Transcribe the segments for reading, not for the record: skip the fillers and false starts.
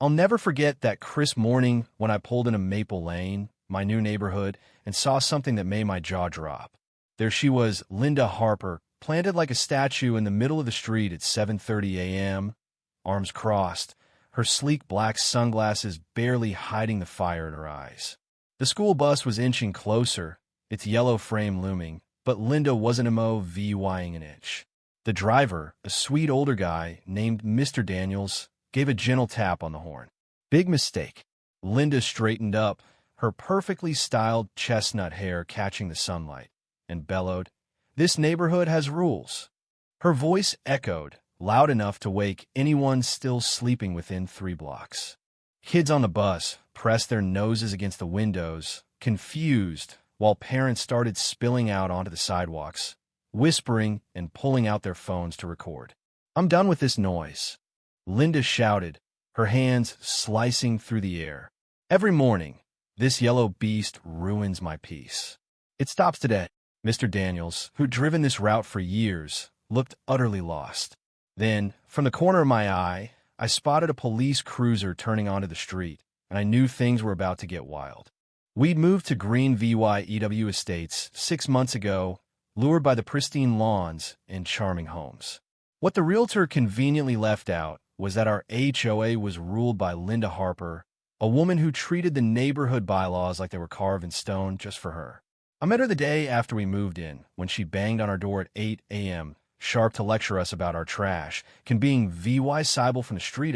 I'll never forget that crisp morning when I pulled into Maple Lane, my new neighborhood, and saw something that made my jaw drop. There she was, Linda Harper, planted like a statue in the middle of the street at 7:30 a.m., arms crossed, her sleek black sunglasses barely hiding the fire in her eyes. The school bus was inching closer, its yellow frame looming, but Linda wasn't moving an inch. The driver, a sweet older guy named Mr. Daniels, gave a gentle tap on the horn. Big mistake. Linda straightened up, her perfectly styled chestnut hair catching the sunlight, and bellowed, "This neighborhood has rules." Her voice echoed, loud enough to wake anyone still sleeping within 3 blocks. Kids on the bus pressed their noses against the windows, confused, while parents started spilling out onto the sidewalks, whispering and pulling out their phones to record. "I'm done with this noise," Linda shouted, her hands slicing through the air. "Every morning, this yellow beast ruins my peace. It stops today." Mr. Daniels, who'd driven this route for years, looked utterly lost. Then, from the corner of my eye, I spotted a police cruiser turning onto the street, and I knew things were about to get wild. We'd moved to Green VYEW Estates 6 months ago, lured by the pristine lawns and charming homes. What the realtor conveniently left out was that our HOA was ruled by Linda Harper, a woman who treated the neighborhood bylaws like they were carved in stone just for her. I met her the day after we moved in, when she banged on our door at 8 a.m., sharp to lecture us about our trash, can being VY Seibel from the street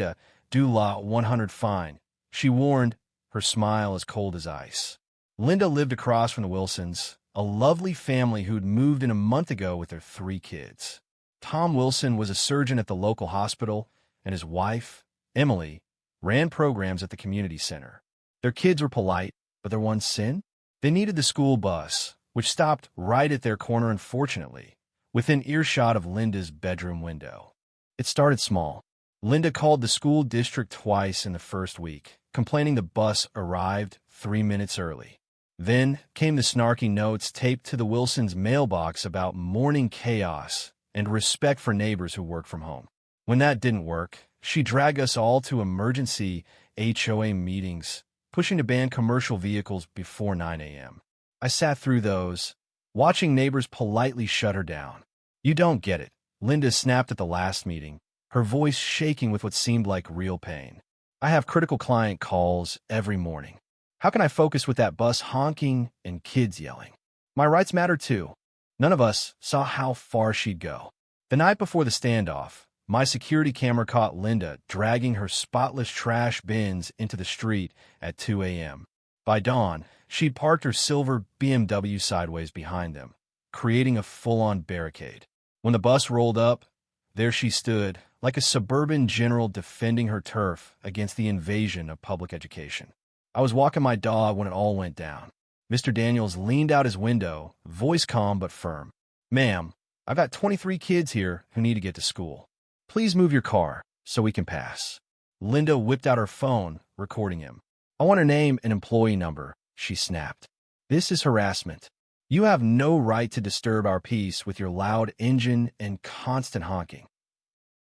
do la 100 fine. She warned, her smile as cold as ice. Linda lived across from the Wilsons, a lovely family who'd moved in a month ago with their 3 kids. Tom Wilson was a surgeon at the local hospital, and his wife, Emily, ran programs at the community center. Their kids were polite, but their one sin? They needed the school bus, which stopped right at their corner, unfortunately, within earshot of Linda's bedroom window. It started small. Linda called the school district twice in the first week, complaining the bus arrived 3 minutes early. Then came the snarky notes taped to the Wilsons' mailbox about morning chaos and respect for neighbors who work from home. When that didn't work, she dragged us all to emergency HOA meetings, pushing to ban commercial vehicles before 9 a.m. I sat through those, watching neighbors politely shut her down. "You don't get it," Linda snapped at the last meeting, her voice shaking with what seemed like real pain. "I have critical client calls every morning. How can I focus with that bus honking and kids yelling? My rights matter too." None of us saw how far she'd go. The night before the standoff, my security camera caught Linda dragging her spotless trash bins into the street at 2 a.m. By dawn, she'd parked her silver BMW sideways behind them, creating a full-on barricade. When the bus rolled up, there she stood, like a suburban general defending her turf against the invasion of public education. I was walking my dog when it all went down. Mr. Daniels leaned out his window, voice calm but firm. "Ma'am, I've got 23 kids here who need to get to school. Please move your car so we can pass." Linda whipped out her phone, recording him. "I want her name and employee number," she snapped. "This is harassment. You have no right to disturb our peace with your loud engine and constant honking."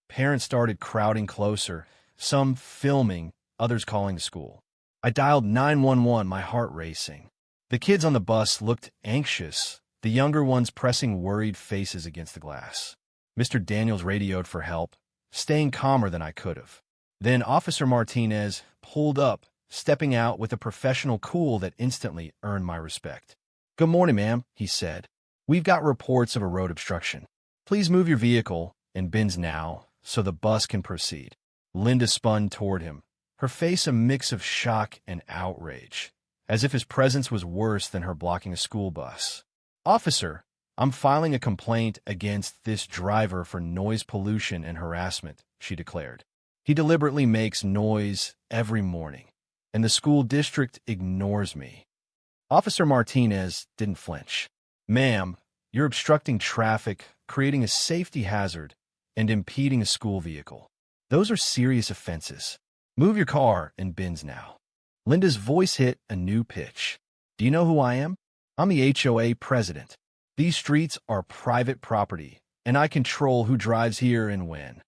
Parents started crowding closer, some filming, others calling the school. I dialed 911, my heart racing. The kids on the bus looked anxious, the younger ones pressing worried faces against the glass. Mr. Daniels radioed for help, staying calmer than I could have. Then Officer Martinez pulled up, stepping out with a professional cool that instantly earned my respect. "Good morning, ma'am," he said. "We've got reports of a road obstruction. Please move your vehicle and bins now so the bus can proceed." Linda spun toward him, her face a mix of shock and outrage, as if his presence was worse than her blocking a school bus. "Officer, I'm filing a complaint against this driver for noise pollution and harassment," she declared. "He deliberately makes noise every morning, and the school district ignores me." Officer Martinez didn't flinch. "Ma'am, you're obstructing traffic, creating a safety hazard, and impeding a school vehicle. Those are serious offenses. Move your car and bins now." Linda's voice hit a new pitch. "Do you know who I am? I'm the HOA president. These streets are private property, and I control who drives here and when."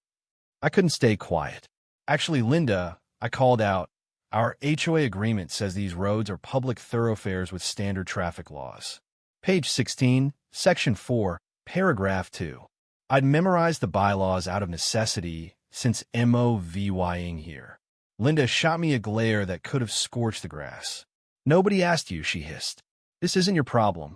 I couldn't stay quiet. "Actually, Linda, I called out, "Our HOA agreement says these roads are public thoroughfares with standard traffic laws." Page 16, Section 4, Paragraph 2. I'd memorized the bylaws out of necessity since moving here. Linda shot me a glare that could have scorched the grass. "Nobody asked you," she hissed. "This isn't your problem."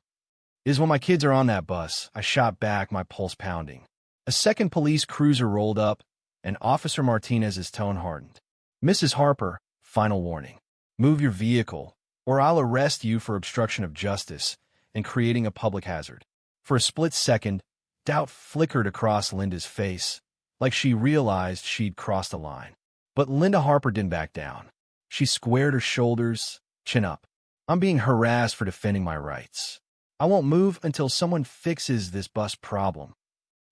"Is when my kids are on that bus," I shot back, my pulse pounding. A second police cruiser rolled up, and Officer Martinez's tone hardened. "Mrs. Harper, final warning. Move your vehicle, or I'll arrest you for obstruction of justice and creating a public hazard." For a split second, doubt flickered across Linda's face, like she realized she'd crossed a line. But Linda Harper didn't back down. She squared her shoulders, chin up. "I'm being harassed for defending my rights. I won't move until someone fixes this bus problem."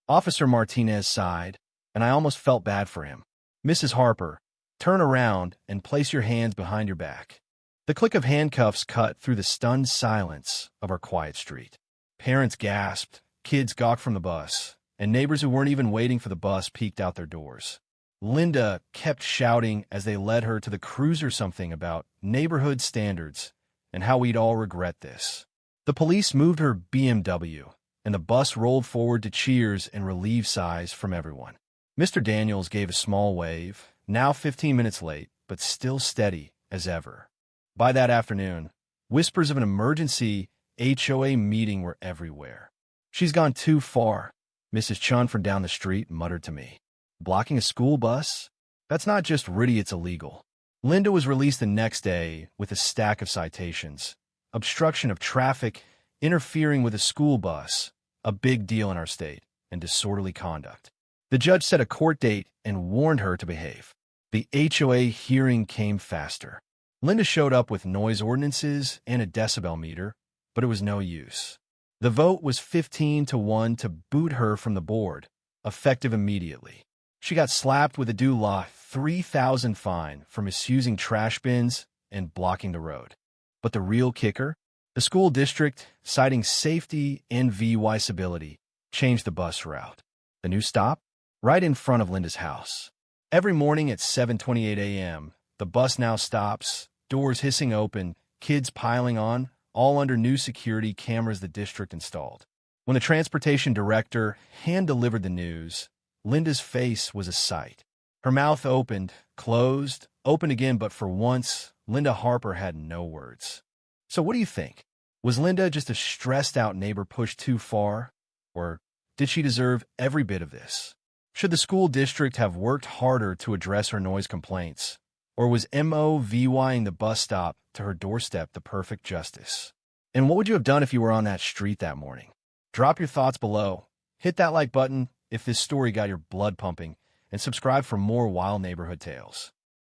Officer Martinez sighed, and I almost felt bad for him. "Mrs. Harper, turn around and place your hands behind your back." The click of handcuffs cut through the stunned silence of our quiet street. Parents gasped, kids gawked from the bus, and neighbors who weren't even waiting for the bus peeked out their doors. Linda kept shouting as they led her to the cruiser something about neighborhood standards and how we'd all regret this. The police moved her BMW, and the bus rolled forward to cheers and relieved sighs from everyone. Mr. Daniels gave a small wave, now 15 minutes late, but still steady as ever. By that afternoon, whispers of an emergency HOA meeting were everywhere. "She's gone too far," Mrs. Chun from down the street muttered to me. "Blocking a school bus? That's not just Ritty, it's illegal." Linda was released the next day with a stack of citations. Obstruction of traffic, interfering with a school bus, a big deal in our state, and disorderly conduct. The judge set a court date and warned her to behave. The HOA hearing came faster. Linda showed up with noise ordinances and a decibel meter, but it was no use. The vote was 15-1 to boot her from the board, effective immediately. She got slapped with a DUI $3,000 fine for misusing trash bins and blocking the road. But the real kicker? The school district, citing safety and viewability, changed the bus route. The new stop? Right in front of Linda's house. Every morning at 7:28 a.m., the bus now stops, doors hissing open, kids piling on, all under new security cameras the district installed. When the transportation director hand-delivered the news, Linda's face was a sight. Her mouth opened, closed, opened again, but for once, Linda Harper had no words. So what do you think? Was Linda just a stressed-out neighbor pushed too far? Or did she deserve every bit of this? Should the school district have worked harder to address her noise complaints? Or was moving the bus stop to her doorstep the perfect justice? And what would you have done if you were on that street that morning? Drop your thoughts below. Hit that like button if this story got your blood pumping, and subscribe for more wild neighborhood tales.